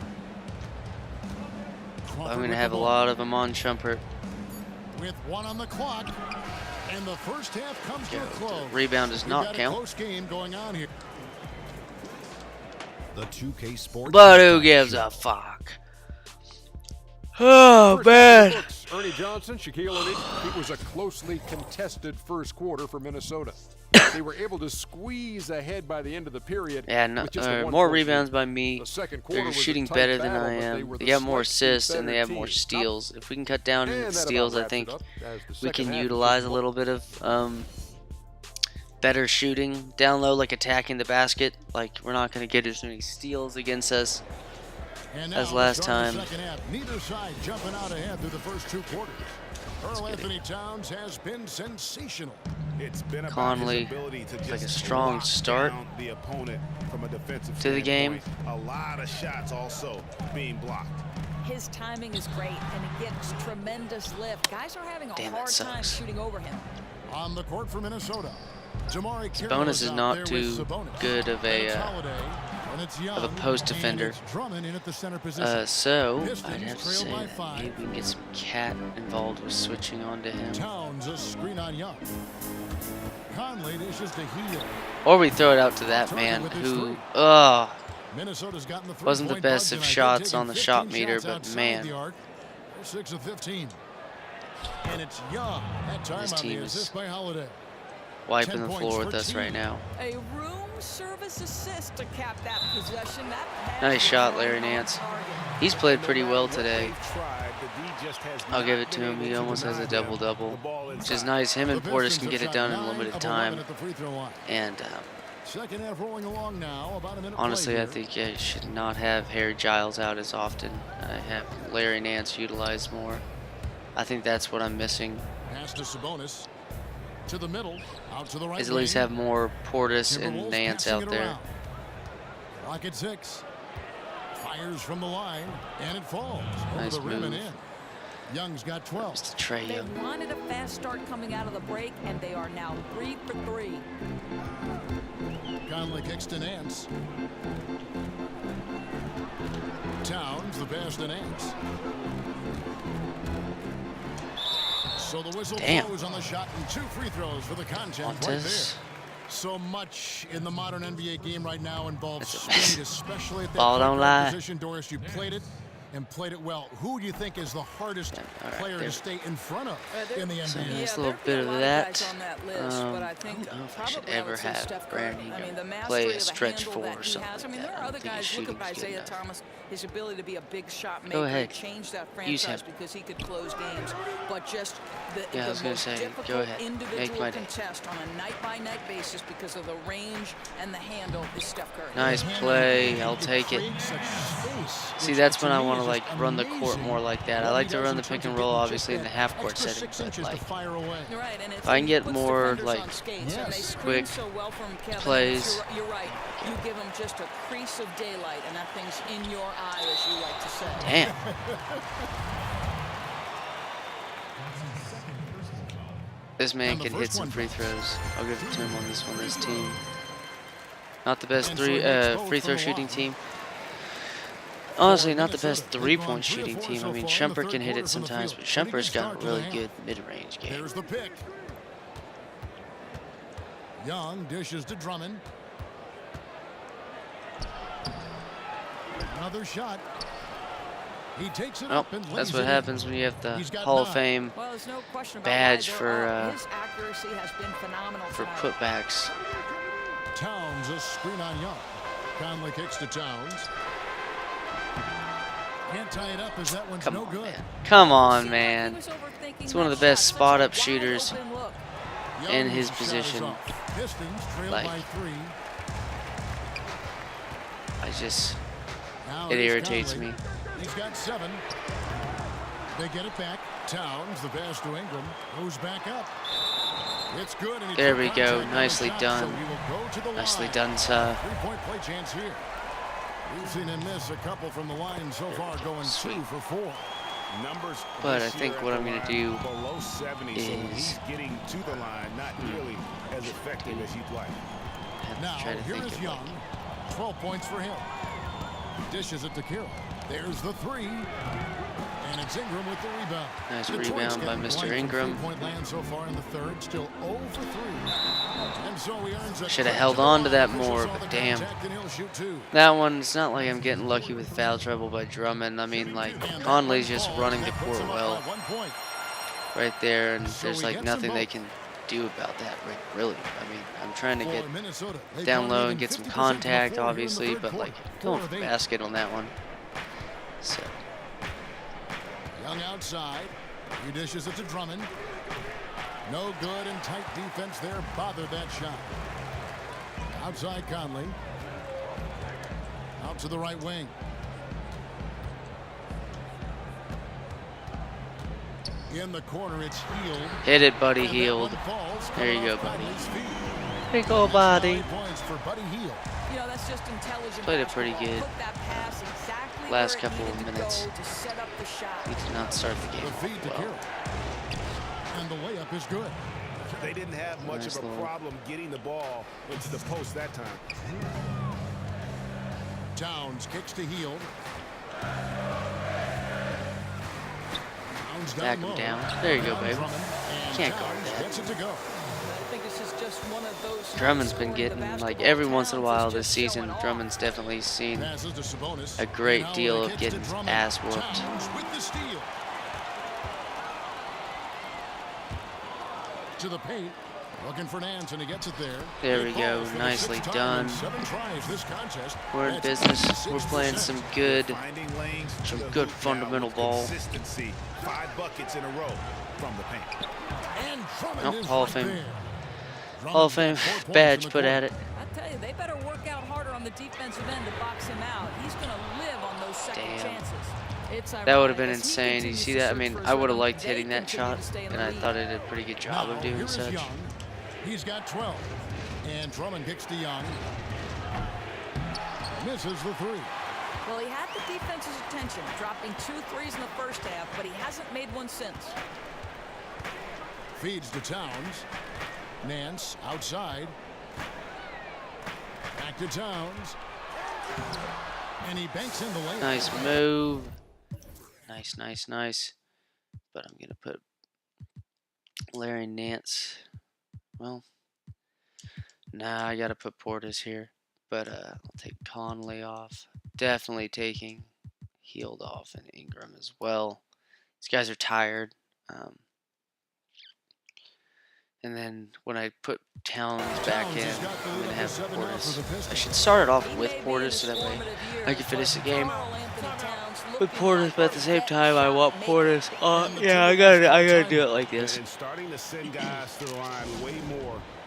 Crawford I'm going with to have the a ball. lot of them on Shumpert. With 1 on the clock, and the first half comes to a close. Rebound does We've not got a count. close game going on here. The 2K Sports. But who gives a fuck? Oh, man. Looks, Ernie Johnson, Shaquille O'Neal. It was a closely contested first quarter for Minnesota. They were able to squeeze ahead by the end of the period. Yeah, no, with just a more one-point rebounds lead. by me. The second quarter They're was a shooting tight better than battle, I but they am. were They the got more slightly assists and they better have more team. steals. If we can cut down And in that about steals, I wraps think it up as the we second can half utilize a is little bit of better shooting down low, like attacking the basket. Like, we're not going to get as many steals against us. And As now, last start of the time. second half. Neither side jumping out ahead through the first 2 quarters. Karl Anthony Towns has been sensational. It's been about Conley, his ability to like just a strong lock start down the opponent from a defensive to the game. standpoint. A lot of shots also being blocked. His timing is great, and he gets tremendous lift. Guys are having a Damn, that hard time sucks. shooting over him. On the court for Minnesota. Jamari Sabonis is out not there too with Sabonis. good of And it's a Holiday, and it's Young, post and defender. it's Drummond in at the center position. So Pistons I'd have to trail say by that 5. maybe we can get some Cat involved with switching on to him, Towns a screen on Young. Conley dishes to Hield. or we throw it out to that man who, Minnesota's gotten the wasn't the three-point best bug of tonight. shots They're taking on the shot 15 meter, shots but outside man. the arc. They're 6 of 15. And it's Young. That time This on team the is assist by Holiday. wiping 10 the points floor for with us team. right now. A room service assist to cap that possession. That pass Nice was shot, right Larry on Nance. target. He's played No pretty matter well what today. they've tried, the D just has I'll give not it to been him. He able to almost has a deny them double-double, the ball which is inside. nice. Him and The Portis Pistons can have get it shot done in 9 limited of 11 time. at the free throw line. And Second half rolling along now. About a minute honestly, play I here. think I should not have Harry Giles out as often. I have Larry Nance utilized more. I think that's what I'm missing, Pass to Sabonis. To the middle. Out to the right is at least lane. have more Portis and Timberwolves Nance passing out it there. around. Clock at 6. Fires from the line, and it falls over Nice the rim and move. in. Young's got 12. Mr. Trae They Young. wanted a fast start coming out of the break, and they are now 3 for 3. Conley kicks to Nance. Towns, the pass to Nance. So the whistle Damn. blows on the shot and 2 free throws for the contest right there. Montes. So much in the modern NBA game right now involves That's a mess. speed, especially at that Ball point don't guard lie. position. Doris, you played it, and played it well. Who do you think is the hardest All right, player there to stay in front of in the So NBA? nice Yeah, little there'd be bit a of lot of that. guys on that list, but I I think don't know if I should probably I ever would say have Steph Curry. Brandon I mean, Ingram the play mastery a of the stretch handle four that or he something has. I like mean, that. there I are don't other think his guys. Look at shooting's good Isaiah enough. Thomas, his ability to be a big shot Go maker. ahead. He changed that Use franchise him. because he could close games. But just Yeah, I the was gonna most say, go difficult ahead. Make individual my day. contest on a night-by-night basis because of the range and the handle is Steph Curry. Nice play. I'll take it. See, that's when I want to like run the court more like that. I like to run the pick and roll, obviously, in the half court setting, but like Right, and if I can he get puts more defenders like on skates, and they screen quick so well from Kevin, plays. You're right. You give him just a crease of daylight, and that thing's in your eye, as you like to say. Damn. This man can hit some free throws. I'll give it to him on this one. This team, not the best free throw shooting team. Honestly, not the best three-point shooting team. I mean, Shumpert can hit it sometimes, but Shumpert's got a really good mid-range game. Here's the pick. Young dishes to Drummond. Another shot. He takes it up and That's lays what it in. happens when you have the He's got Hall of 9. Fame Well, there's no question about badge why for his accuracy has been phenomenal for tonight. putbacks. Towns a screen on Young. Conley kicks to Towns. Can't tie it up as that one's Come no on, good. man. Come on, Seemed like he man. was overthinking He's one of that the best shot. Such a spot-up wide shooters open look. in his Young's shot is position. off. Pistons trail Like, by 3. Now It here's irritates Conley. me. He's got 7. They get it back. Towns, the pass to Ingram, goes back up. It's good. And he There took we contact go. on the Nicely shot, done. so he will go to the Nicely line. done, sir. Three-point play chance here. We've seen him miss a couple from the line so far, going 2 for 4. Numbers But this I think year what at I'm the gonna line do below 70, so when he's is getting to the line, not nearly as effective as you'd like. I have Now, to try to here think is of Young. 12 points for him. Dishes it to Kirill. There's the 3. And it's Ingram with the rebound. Nice Detroit's rebound by getting Mr. blank from Ingram. three-point land so far in the third. Still 0 for 3. And so he earns a Should have credit held to the on to line. that Officials more, saw but the damn. contact, and he'll shoot 2. that one. It's not like I'm getting lucky with foul trouble by Drummond. I mean, like And that Conley's one just falls. running the That puts court him up by well 1 point. right there, and So there's he like gets them nothing they both. can do about that. Really, I mean, I'm trying to For get Minnesota, they've down gone low even and get some 50% from the contact, floor here in the obviously, third but quarter. like 4 going of for 8. basket on that one. So Young outside. He dishes it to Drummond. No good, and tight defense there bothered that shot. Outside Conley. Out to the right wing. In the corner, it's Healed. hit it, buddy. And that Healed. one falls There you coming go, off buddy. Conley's feet. There you go, buddy. 8 points for Buddy Hield. You know, that's just intelligent. Played it pretty basketball. good. Put that pass exactly Last where it couple of needed to minutes. go to set up the shot. He did not start the game The feed to well. Kirill. And the layup is good. They didn't have much Nice of a little- problem getting the ball into the post that time. Towns kicks to Healed. Towns Back down him low. down. There you go, Down baby. Drummond, and Can't guard Towns that. gets it to go. I think this is just one of those. Drummond's been nights where the getting, like, basketball every once in a talent while is this just season, showing off. Drummond's definitely seen Passes to Sabonis. a great Now deal of kicks getting to his Drummond. ass whooped. Towns with the steal. To the paint. Looking for Nance, and he gets it there. There we It go. falls for the Nicely 6th time done. in 7 tries this contest. We're in That's business. We're playing 86%. some good, Finding lanes to some the good hoop now fundamental with ball. Consistency. 5 buckets in a row from the paint. And Drummond Nope, is Hall of right Fame. there. Hall of Drummond's Fame got 4 points in badge the put quarter. at it. I tell you, they better work out harder on the defensive end to box him out. He's going to live on those second Damn. chances. It's That would have ironic been as he insane. You continues see to that? I search mean, for his I would have rhythm, liked they hitting that continue shot, to stay in and the I lead. thought it did a pretty good job Now, of doing here is such. Young. He's got 12. And Drummond kicks to Young. Misses the 3. Well, he had the defense's attention, dropping 2 threes in the first half, but he hasn't made one since. Feeds to Towns. Nance outside. Back to Towns. And he banks in the layup. Nice move. Nice, nice, nice. But I'm going to put Larry Nance. Well, nah, I got to put Portis here. But I'll take Conley off. Definitely taking healed off, and Ingram as well. These guys are tired. And then when I put Towns back in, I'm going to have Portis. I should start it off with Portis so that way I can finish the game with Portis, but at the same time, I want Portis. Yeah, I gotta do it like this.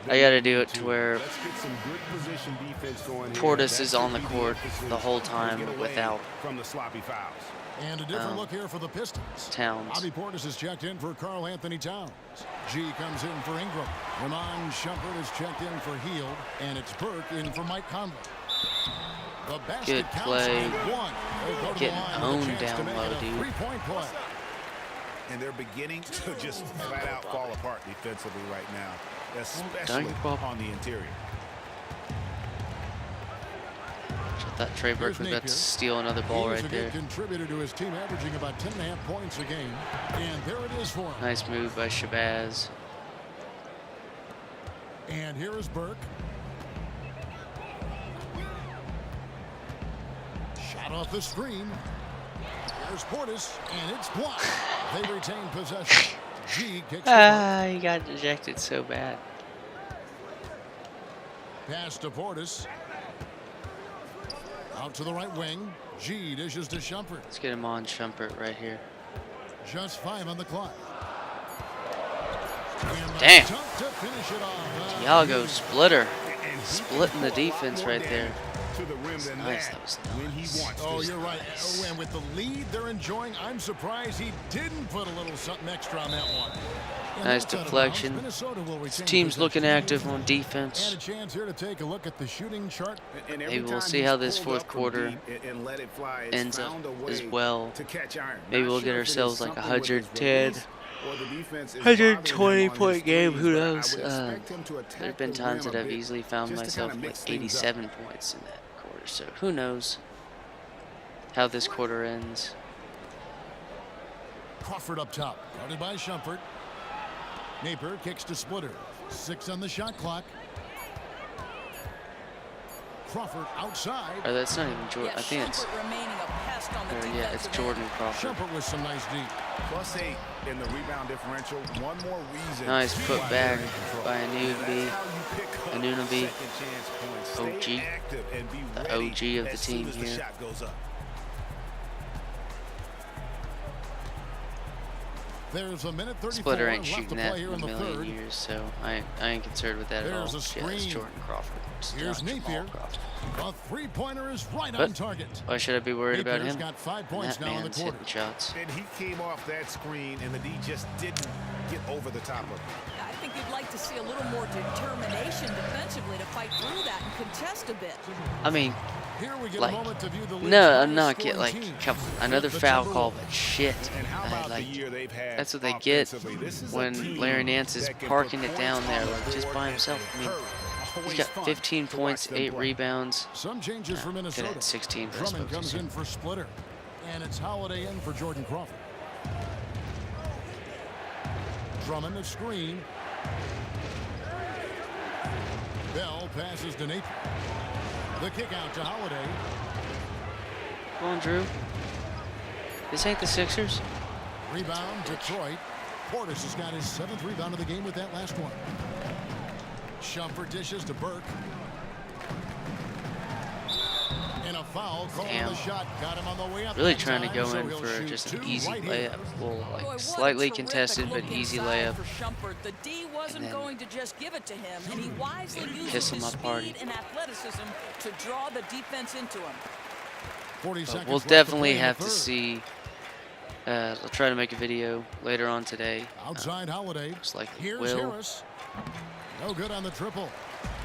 I gotta do it to where Portis is on the court the whole time without And a different look here for the Pistons. Towns. Bobby Portis is checked in for Karl Anthony Towns. G comes in for Ingram. Ramon Shumpert is checked in for Hield. And it's Burke in for Mike Conley. The Good play. One. Getting owned down low, dude. Three-point play. And they're beginning to just flat out fall apart defensively right now, especially on the interior. I thought Trey Burke was about to steal another ball right there. Contributor to his team, averaging about 10.5 points a game. And there it is for him. Nice move by Shabazz. And here is Burke. Shot off the screen. There's Portis, and it's blocked. They retain possession. G kicks He got ejected so bad. Pass to Portis. Out to the right wing. G dishes to Shumpert. Let's get him on Shumpert right here. Just 5 on the clock. Damn. To finish it off. Thiago splitter. Splitting the defense right there. Nice, that was nice. Oh, you're right. Oh, and with the lead they're enjoying, I'm surprised he didn't put a little something extra on that one. Nice deflection. This team's looking active on defense. And a chance here to take a look at the shooting chart. Maybe we'll see how this fourth quarter ends up as well. Maybe we'll get ourselves like 110, 120 point game. Who knows? There have been times that I've easily found myself like 87 points in that quarter. So who knows how this quarter ends. Crawford up top, guarded by Shumpert. Napier kicks to Splitter. 6 on the shot clock. Crawford outside. Oh, that's not even Jordan. I think it's. Yeah, it's Jordan Crawford. Shumpert with some nice deep. +8 in the rebound differential. One more reason. Nice put back by Anunoby. OG. The OG of the team here. There's a minute 34 Splitter ain't left shooting to that play here in a in the million third. years, so I ain't concerned with that at all. There's a Yeah, it's screen. Jordan Crawford. It's Here's not Jamal Napier. Crawford. A three-pointer is right But on target. why should I be worried about Napier's him? got 5 points That now in the man's quarter. hitting shots. And he came off that screen, and the D just didn't get over the top of it. I think you'd like to see a little more determination defensively to fight through that and contest a bit. I mean, Here we get like, a moment to view the lead no, I'm highest not getting like scoring team. another The foul Timberwolves. call, but shit. And how about Like, the year they've had that's what they get offensively? This is a when team Larry Nance is that can parking put it down points there, on the like just board by and himself. I mean, hurt. he's Always got fun 15 to points, watch them 8 play. rebounds. Some changes for Could Minnesota. have 16 for Drummond us, comes in for Splitter. And it's Holiday in for Jordan Crawford. Drummond the screen. Bell passes to Napier. The kick out to Holiday. Come on, Jrue. This ain't the Sixers. Rebound, Detroit. Portis has got his 7th rebound of the game with that last one. Shumpert dishes to Burke. And a foul called on the shot. Got him on the way up. Really that trying to time, go so in he'll for shoot just an 2 easy right here. layup. Well, Boy, like what a slightly terrific contested, but look easy inside layup. for Shumpert. The D wasn't then going to just give it to him, and he wisely used piss his on my party. speed and athleticism to draw the defense into him. 40 But seconds we'll left to definitely play in the have to third. see. I'll try to make a video later on today. Outside Holiday. Just like Here's Will. Harris. No good on the triple.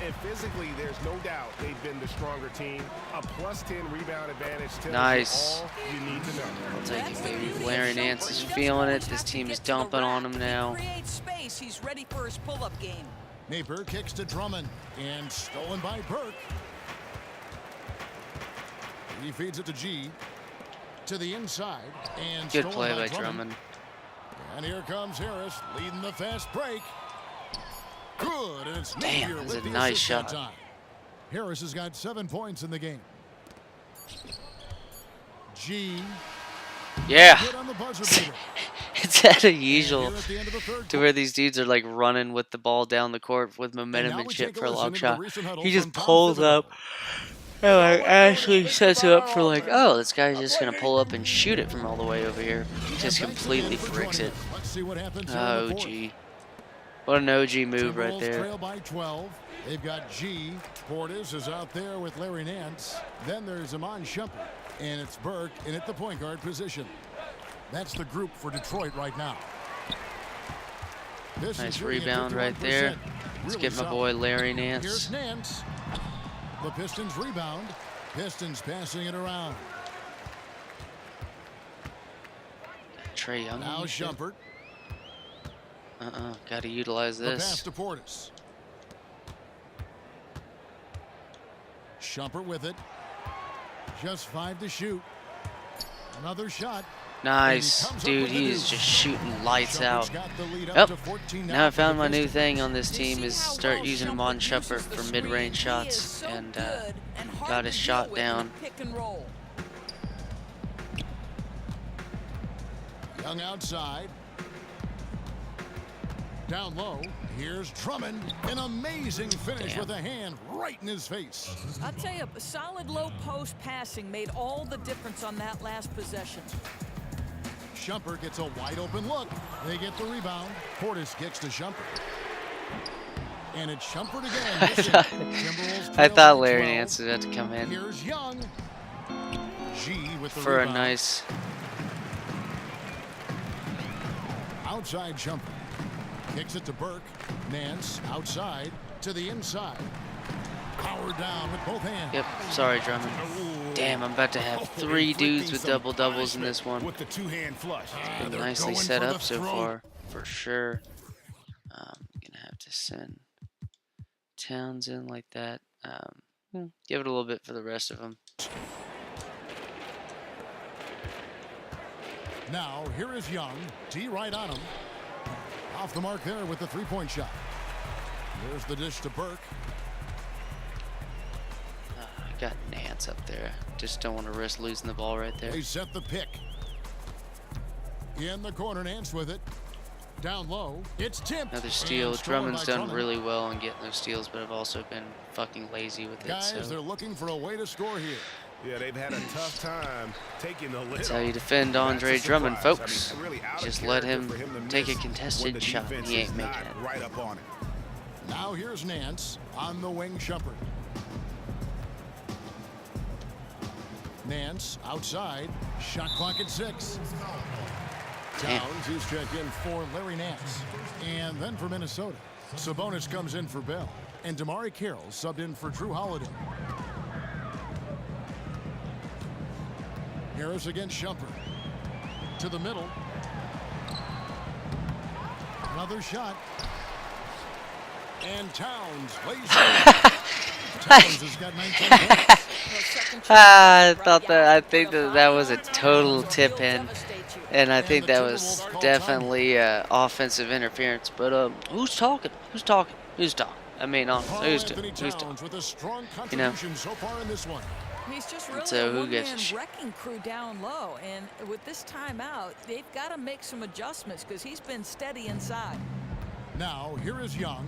And physically, there's no doubt they've been the stronger team. A +10 rebound advantage tells Nice. you all you need to know. I'll take That's it, the baby. beauty of Larry Shumpert. Nance is He doesn't feeling it. always This have to team get is to the dumping on rack. him He now. creates space. He's ready for his pull-up game. Napier kicks to Drummond. And stolen by Burke. He feeds it to G. To the inside. And Good stolen play by Drummond. And here comes Harris leading the fast break. Good, and it's Damn, Napier that's with a the nice assist that shot. time. Harris has got 7 points in the game. G. Yeah. Good on the buzzer beater. It's at a And usual here at the end of the third to where these dudes are like running with the ball down the court with momentum now and we shit take a for a listen long into the shot. recent huddle He just from Tom pulls Thibodeau. up and like actually sets it up for like, oh, this guy's just gonna pull up and shoot it from all the way over here. He just completely bricks it. Let's see what happens here in the fourth. OG. What an OG move right Timberwolves there. trail by 12. They've got G. Portis is out there with Larry Nance. Then there's Iman Shumpert. And it's Burke in at the point guard position. That's the group for Detroit right now. Nice rebound right there. Let's get my boy Larry Nance. Here's Nance. The Pistons rebound. Pistons passing it around. Trae Young. Now Shumpert. Gotta utilize The pass this. to Portis. Shumpert with it. Just 5 to shoot. Another shot. Nice. Dude, he is just shooting lights out. Yep. Now I found my new thing on this team is start using Iman Shumpert for mid-range shots, and got his shot down. Young outside. Down low. Here's Drummond. An amazing finish with a hand right in his face. I'll tell you, solid low post passing made all the difference on that last possession. Shumpert gets a wide open look. They get the rebound. Portis kicks to Shumpert. And it's Shumpert again. I thought Larry Nance would have to come in Here's Young. G with the for a rebound. nice. Outside Shumpert. Kicks it to Burke. Nance outside to the inside. Power down with both hands. Yep. Sorry, Drummond. Damn, I'm about to have 3 dudes with double doubles in this one. With the two-hand flush. Been nicely set up so far, for sure. Gonna have to send Towns in like that. Give it a little bit for the rest of them. Now here is Young. T right on him. Off the mark there with the three-point shot. There's the dish to Burke. I got Nance up there. Just don't want to risk losing the ball right there. They set the pick. In the corner, Nance with it. Down low. It's tipped. Another steal. And scored Drummond's by done Drummond. really well on getting those steals, but I've also been fucking lazy with it. Guys, So they're looking for a way to score here. Yeah, they've had a tough time taking the lid that's how you off. defend Andre That's a Drummond, surprise. folks. I mean, really out of Just let him character for to take a miss contested when the shot, and defense he ain't is making not it. right up on it. Now here's Nance on the wing. Shumpert. Nance outside. Shot clock at 6. Damn. Towns is check in for Larry Nance. And then for Minnesota, Sabonis comes in for Bell. And Damari Carroll subbed in for Jrue Holiday. Harris against Shumpert. To the middle. Another shot. And Towns lays it. Towns has got 19 points. I think that was a total tip in, and I think that was definitely offensive interference. But who's talking? Who's talking? Who's talking? I mean, honestly, who's talking? With a strong You know. contribution so far in this one. He's just really So a who gets one-man sh- wrecking crew down low, and with this timeout, they've got to make some adjustments because he's been steady inside. Now here is Young.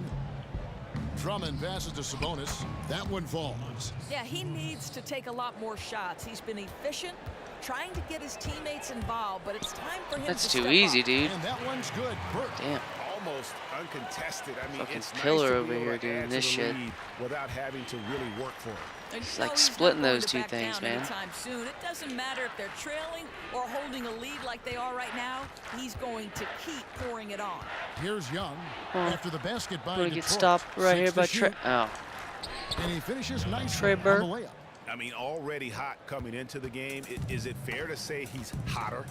Drummond passes to Sabonis. That one falls. Yeah, he needs to take a lot more shots. He's been efficient, trying to get his teammates involved, but it's time for him That's to too step easy, up. dude. And that one's good. Burke. Damn. Almost uncontested. I mean, Fucking it's nice killer to be over able here to doing add to this the shit. lead without having to really work for it. And It's you know like he's not splitting going those to two back things, down man. anytime soon. It doesn't matter if they're trailing or holding a lead like they are right now. He's going to keep pouring it on. Here's Young. Oh. After the basket by Gonna Detroit. get stopped right here 6 by to shoot. Trae. Oh, And he finishes nicely Trae on the Burke. layup. I mean, already hot coming into the game. Is it fair to say he's hotter?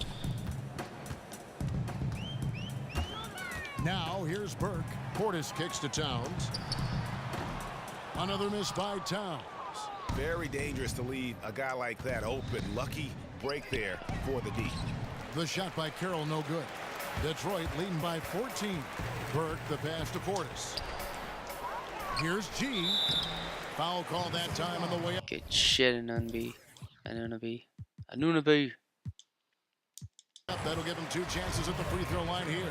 Now here's Burke. Portis kicks to Towns. Another miss by Towns. Very dangerous to leave a guy like that open. Lucky break there for the D. The shot by Carroll, no good. Detroit leading by 14. Burke, the pass to Portis. Here's G. Foul call that time on the way up. good shit in Unb. And Unb. Anunoby. That'll give him 2 chances at the free throw line here.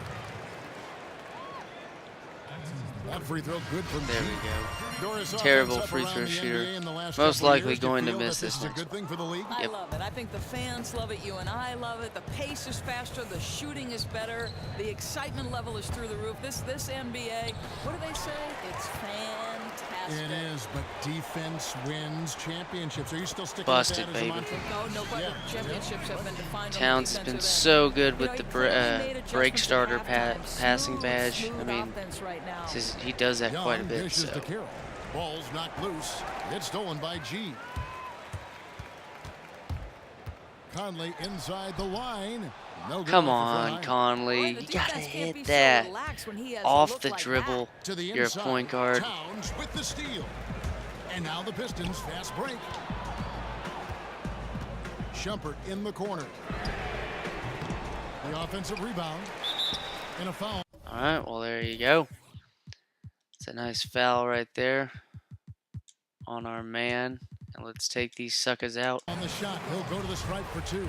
That free throw good from There G. we go. Doris Terrible offense up free around throw the shooter. NBA in the last Most couple of likely years. Do you going to feel miss that this is a next good one. thing for the league? I love it. I think the fans love it. You and I love it. The pace is faster. The shooting is better. The excitement level is through the roof. This NBA, what do they say? It's fantastic. It is, but defense wins championships. Are you still sticking Busted, with that as a baby. mantra? No, but championships have been defined Towns on has the been defensive so end. good You with know, the he clearly made break adjustments starter at halftime. passing badge. Smooth I mean, offense right now. he does that quite a Young bit. dishes So to Carroll. Ball's knocked loose. It's stolen by G. Conley inside the line. No good come off the on, front iron. Conley, Boy, you the gotta defense can't be hit so that relaxed when he has a off look the like dribble. To the You're a inside. point guard. Towns with the steal. And now the Pistons fast break. Shumpert in the corner. The offensive rebound. And a foul. All right, well there you go. It's a nice foul right there on our man. And let's take these suckers out. On the shot, he'll go to the stripe for 2.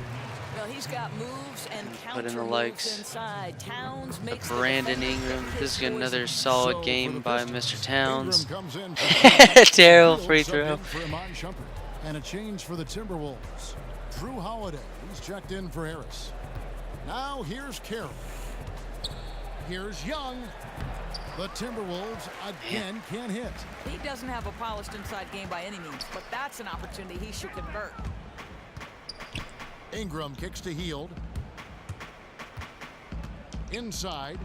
Well, he's got moves and Put in counter the moves likes. inside. Towns makes the Brandon defenders Ingram. think This is his another boys- solid So, game for the by Pistons, Mr. Towns. Ingram comes in Terrible for free subbed throw. in for Iman Shumpert. And a change for the Timberwolves. Jrue Holiday. He's checked in for Harris. Now here's Carroll. Here's Young. The Timberwolves again can't hit. He doesn't have a polished inside game by any means, but that's an opportunity he should convert. Ingram kicks to Hield. Inside.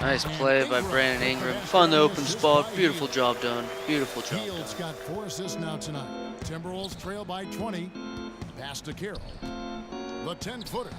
Nice play by Brandon Ingram. Found the open spot. Beautiful job done. Beautiful job Hield's done. got 4 assists now tonight. Timberwolves trail by 20. Pass to Carroll. The 10-footer.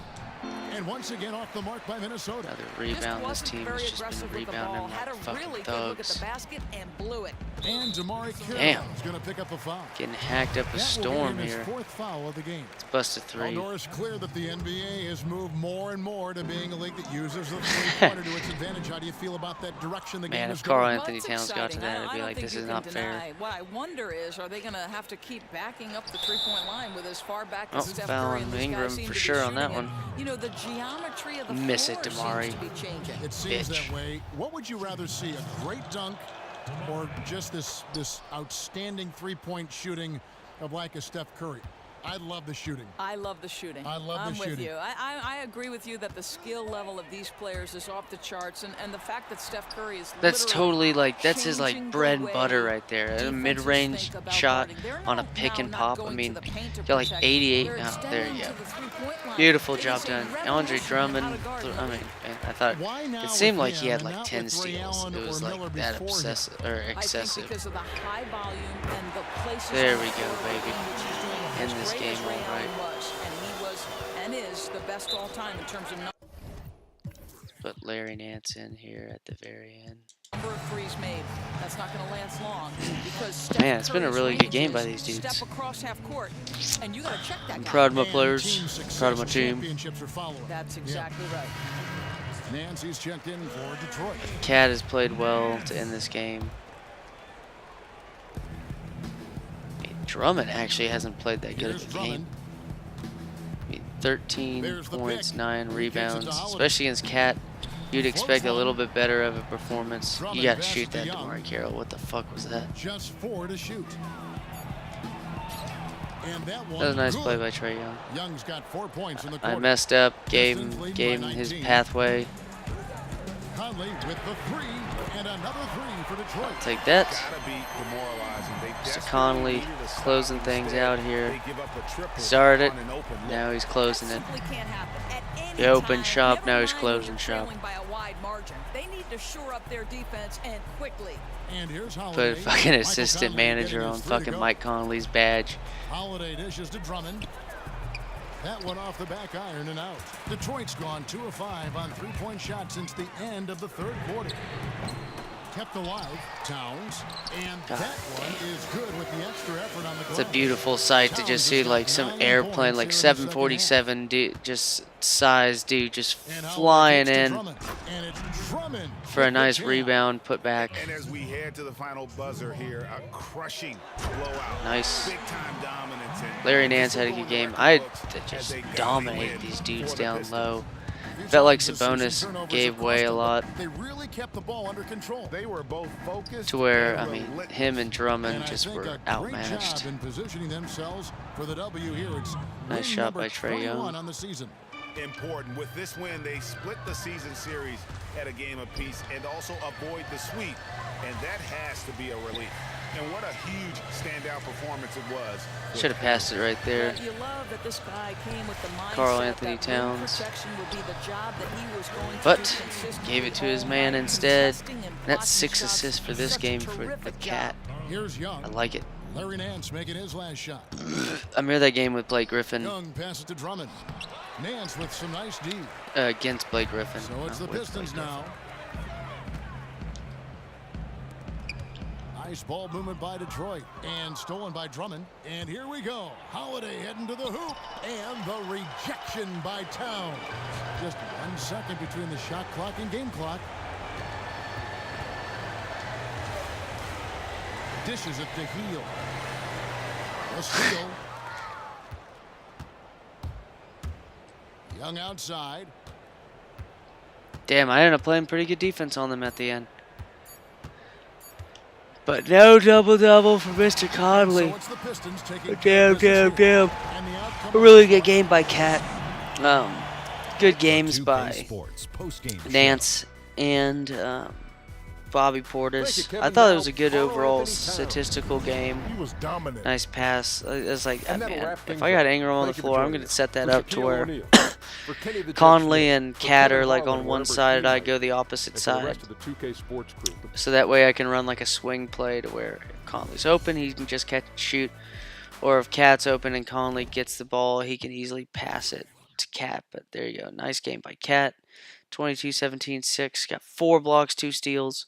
And once again off the mark by Minnesota. Another rebound. This Just team wasn't has very just been aggressive with the rebounding ball. Had like a fucking really good look at the thugs. basket and blew it. And Damari Carroll Damn. is going to pick up a foul. Getting hacked up a That will storm be his here. 4th foul of the game. It's busted Well, 3. Norris, clear that the NBA has moved more and more to being a league that uses the three-pointer to its advantage. How do you feel about that direction the game Man, is if Carl going? Anthony Well, it's Towns got to exciting. that, I I'd be don't like, think this you is can not fair. deny. What I wonder is, are they going to have to keep backing up the three-point line with as far back as Oh, Steph foul Curry on and these Ingram guys seem for to be sure on that shooting? one. And, you know, the geometry of the Miss floor it, Damari. seems to be changing. It seems Bitch. that way. What would you rather see, a great dunk or just this outstanding three-point shooting of like a Steph Curry? I love the shooting. I love the shooting. I love the I'm with shooting. you. I agree with you that the skill level of these players is off the charts, and the fact that Steph Curry is That's literally totally like, that's his changing like the bread and way butter right there. A defenses mid-range think about shot guarding. They're on a now pick and not pop. I going to mean, the paint to got like protect. 88. They're Oh, there extending you go. to the three-point line. Beautiful It job is a done. Andre revolution in Drummond. how to guard in the I mean, league. I thought Why now it seemed with like he him had and like not 10 with Ray steals. Allen It was or like Miller that before him? obsessive or I think excessive. because of the high volume and the places There on we the go, floor baby. in which he's doing it. End As this great game as Ray all right. Allen was, and he was and is the best all time in terms of Put Larry Nance in here at the very end. number of threes made. That's not going to last long because Steph Man, it's been a Curry's really good range game by is these dudes. Step across half court, and you got to check that I'm guy. proud of my And players. team success Proud of my and team. championships are following. That's Yeah. exactly right. Nancy's checked in for Detroit. Cat has played well to end this game. Hey, Drummond actually hasn't played that good Here's of a game. Drummond. I mean, 13 There's the points, pick. 9 He kicks it rebounds, to Holiday. especially against Cat. You'd expect a little bit better of a performance. Drummond You got to passes shoot to that, Young. Damari Carroll. What the fuck was that? Just 4 to shoot. And that one That was a nice good. play by Trae Young. Young's got 4 points in the I quarter. messed up, gave Pistons leading him by his 19. pathway. Conley with the 3 and another 3 for Detroit. Take that. Gotta be demoralizing. They Mr. desperately Conley needed a stop. closing things Instead, out here. they give up a triple Started on an open look. Now he's closing it. Simply can't happen. At any He opened time, shop, never now he's mind when closing you're shop. trailing by a wide margin. They need to shore up their defense and quickly. And here's Put Holiday. a fucking Michael assistant Conley manager getting on his 3 to fucking go. Mike Conley's badge. Holiday dishes to Drummond. That one off the back iron and out. Detroit's gone 2 of 5 on 3-point shots since the end of the 3rd quarter. kept alive. Towns. And God, that one is good with the extra effort on the it's a glove. beautiful sight to Towns just has see got like some 9 airplane, points like here in the second half. 747 dude, just size dude, just And Holiday flying kicks to in Drummond. And it's Drummond for a with the nice jam. rebound, put back. And as we head to the final buzzer here, a crushing blowout. Nice. Big time dominance. And Larry Nance had a good game. I just dominated these dudes down low. Felt like Sabonis gave way a lot. They really kept the ball under control. They were both focused. To where, I mean, him and Drummond And just I think were a great outmatched. job in positioning themselves for the W here. It's Nice win shot number by Trae 21 Young. on the season. Important. With this win, they split the season series at a game apiece and also avoid the sweep. And that has to be a relief. And what a huge standout performance it was. Should have passed it right there. You love that this guy came with the mindset Karl Anthony that rim Towns. protection would be the job that he was going to But do consistently gave it to his all man night, instead. contesting and That's blocking 6 shots. assists for this Such a game for the terrific Cat. job. Here's Young. I like it. Larry Nance making his last shot. I remember that game with Blake Griffin Young passes to Drummond. Nance with some nice D. against Blake Griffin. So it's the not with Pistons Blake now. Nice ball movement by Detroit. And stolen by Drummond. And here we go. Holiday heading to the hoop. And the rejection by Towns. Just 1 second between the shot clock and game clock. Dishes it to Heel. A steal. Young outside. Damn, I ended up playing pretty good defense on them at the end. But no double-double for Mr. Conley. So it's the Pistons taking Damn. And the outcome A really good game by Cat. Good games 2K by Sports post-game Nance and Bobby Thank Portis. you, Kevin. I thought it Now, was a good Karl overall Anthony Towns. statistical game. He was dominant. Nice pass. It's like, And that'll man, wrap if things I got up. Ingram on the Thank you for floor, I'm joining going to us. set that For up to Shaquille where O'Neal, for Kenny the Conley Judge and Smith, Cat for are Kevin like Harlan, on one Robert side, I Keeler, go the opposite and for the side. rest of the 2K Sports crew. So that way I can run like a swing play to where if Conley's open, he can just catch and shoot. Or if Cat's open and Conley gets the ball, he can easily pass it to Cat. But there you go. Nice game by Cat. 22-17-6. Got 4 blocks, 2 steals.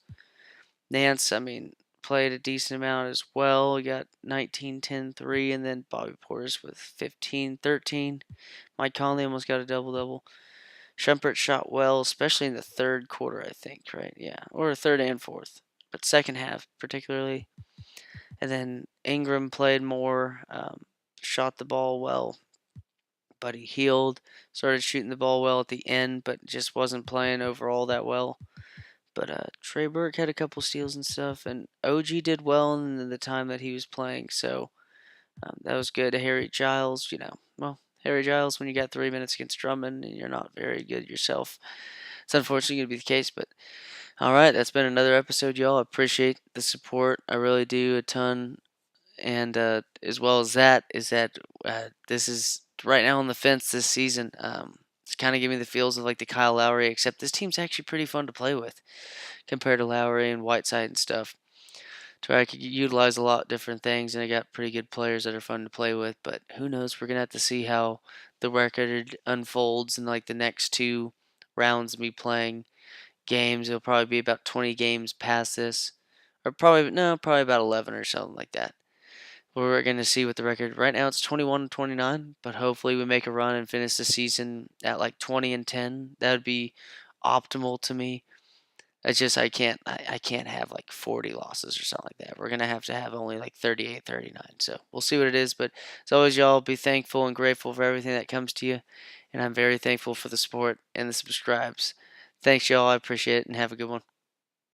Nance, I mean, played a decent amount as well. He got 19-10-3. And then Bobby Portis with 15-13. Mike Conley almost got a double-double. Shumpert shot well, especially in the third quarter, I think, right? Yeah, or third and fourth. But second half, particularly. And then Ingram played more, shot the ball well, but he healed, started shooting the ball well at the end, but just wasn't playing overall that well. But Trey Burke had a couple steals and stuff, and OG did well in the time that he was playing, so that was good. Harry Giles, Harry Giles, when you got 3 minutes against Drummond and you're not very good yourself, it's unfortunately going to be the case, but all right, that's been another episode, y'all. I appreciate the support. I really do a ton. And as well as that, this is right now on the fence this season. It's kind of giving me the feels of like the Kyle Lowry, except this team's actually pretty fun to play with compared to Lowry and Whiteside and stuff. To where I could utilize a lot of different things, and I got pretty good players that are fun to play with. But who knows? We're going to have to see how the record unfolds in like the next 2 rounds of me playing games. It'll probably be about 20 games past this, or probably about 11 or something like that. We're going to see what the record right now. It's 21-29, but hopefully we make a run and finish the season at like 20-10. That would be optimal to me. It's just I can't have like 40 losses or something like that. We're going to have only like 38, 39. So we'll see what it is. But as always, y'all, be thankful and grateful for everything that comes to you. And I'm very thankful for the support and the subscribes. Thanks, y'all. I appreciate it, and have a good one.